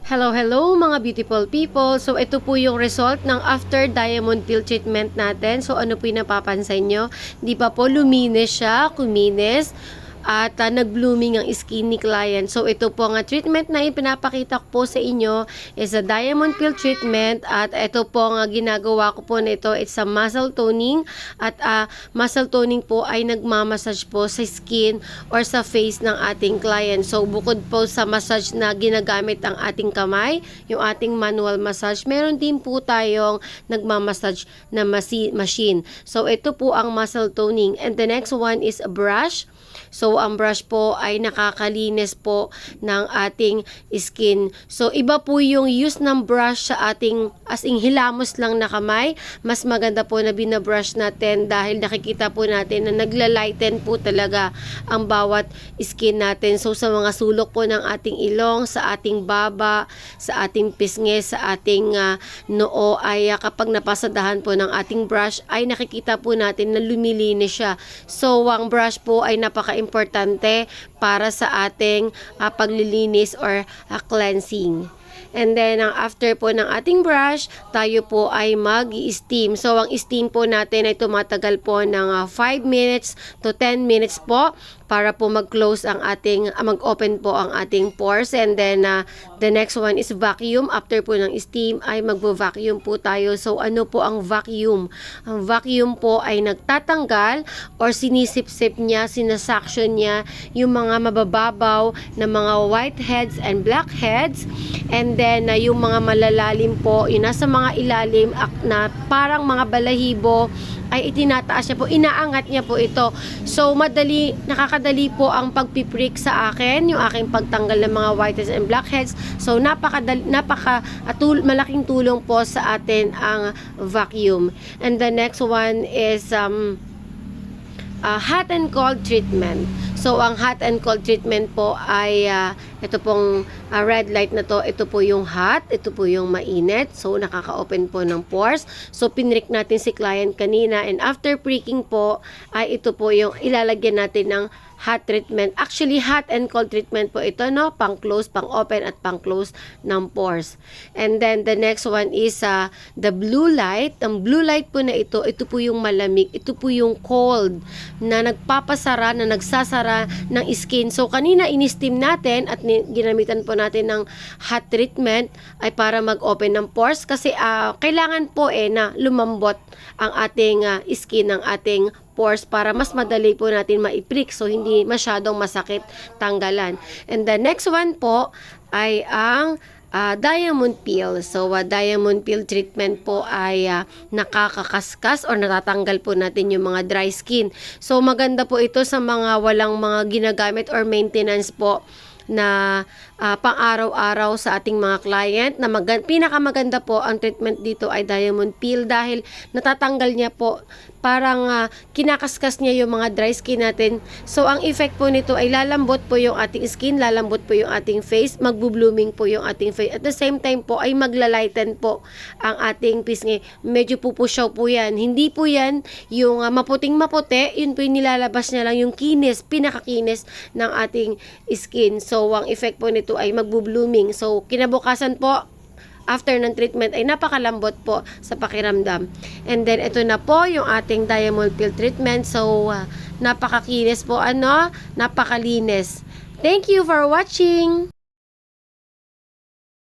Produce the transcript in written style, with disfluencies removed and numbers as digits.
Hello, hello mga beautiful people. So ito po yung result ng after diamond peel treatment natin. So ano po yung napapansin nyo? Di ba po luminis siya, kuminis at nag-blooming ang skin ni client. So ito po nga treatment na ipinapakita ko po sa inyo is a diamond peel treatment at ito po nga ginagawa ko po nito, it's a muscle toning at muscle toning po ay nagmamassage po sa skin or sa face ng ating client. So bukod po sa massage na ginagamit ang ating kamay, yung ating manual massage, meron din po tayong nagmamassage na machine. So ito po ang muscle toning, and the next one is a brush. So, ang brush po ay nakakalinis po ng ating skin. So, iba po yung use ng brush sa ating as in hilamos lang na kamay. Mas maganda po na binabrush natin dahil nakikita po natin na naglalighten po talaga ang bawat skin natin. So, sa mga sulok po ng ating ilong, sa ating baba, sa ating pisngi, sa ating noo ay kapag napasadahan po ng ating brush ay nakikita po natin na lumilinis siya. So, ang brush po ay napaka-importante para sa ating paglilinis or cleansing. And then, after po ng ating brush, tayo po ay mag-steam. So, ang steam po natin ay tumatagal po ng 5 minutes to 10 minutes po para po mag-close ang ating, mag-open po ang ating pores. And then, the next one is vacuum. After po ng steam, ay magvo-vacuum po tayo. So, ano po ang vacuum? Ang vacuum po ay nagtatanggal or sinisip-sip niya, sinasuction niya yung mga mabababaw na mga whiteheads and blackheads. And then, yung mga malalalim po, yung nasa mga ilalim na parang mga balahibo, ay itinataas niya po, inaangat niya po ito. So, nakakadali po ang pagpiprick sa akin, yung aking pagtanggal ng mga whiteheads and blackheads. So, malaking tulong po sa atin ang vacuum. And the next one is hot and cold treatment. So, ang hot and cold treatment po ay ito pong red light na to, ito po yung hot, ito po yung mainit. So, nakaka-open po ng pores. So, pinrick natin si client kanina, and after pricking po, ay ito po yung ilalagyan natin ng hot treatment. Actually, hot and cold treatment po ito, no? Pang-close, pang-open, at pang-close ng pores. And then, the next one is the blue light. Ang blue light po na ito po yung malamig. Ito po yung cold na nagpapasara, na nagsasara ng skin. So, kanina in-steam natin at ginamitan po natin ng hot treatment ay para mag-open ng pores kasi kailangan po na lumambot ang ating skin ng ating pores para mas madali po natin maiprick, so hindi masyadong masakit tanggalan. And the next one po ay ang diamond peel. So, diamond peel treatment po ay nakakakaskas or natatanggal po natin yung mga dry skin. So, maganda po ito sa mga walang mga ginagamit or maintenance po na pang-araw-araw sa ating mga client. Na pinakamaganda po ang treatment dito ay diamond peel dahil natatanggal niya po, parang kinakaskas niya yung mga dry skin natin. So, ang effect po nito ay lalambot po yung ating skin, lalambot po yung ating face, magbo-blooming po yung ating face. At the same time po ay maglalighten po ang ating pisngi. Medyo pupusyaw po yan. Hindi po yan yung maputing maputi, yun po yung nilalabas niya lang yung kinis, pinakakinis ng ating skin. So, ang effect po nito ay magbo-blooming. So, kinabukasan po, after ng treatment ay napakalambot po sa pakiramdam. And then, ito na po yung ating diamond peel treatment. So, napakakinis po, napakalinis. Thank you for watching!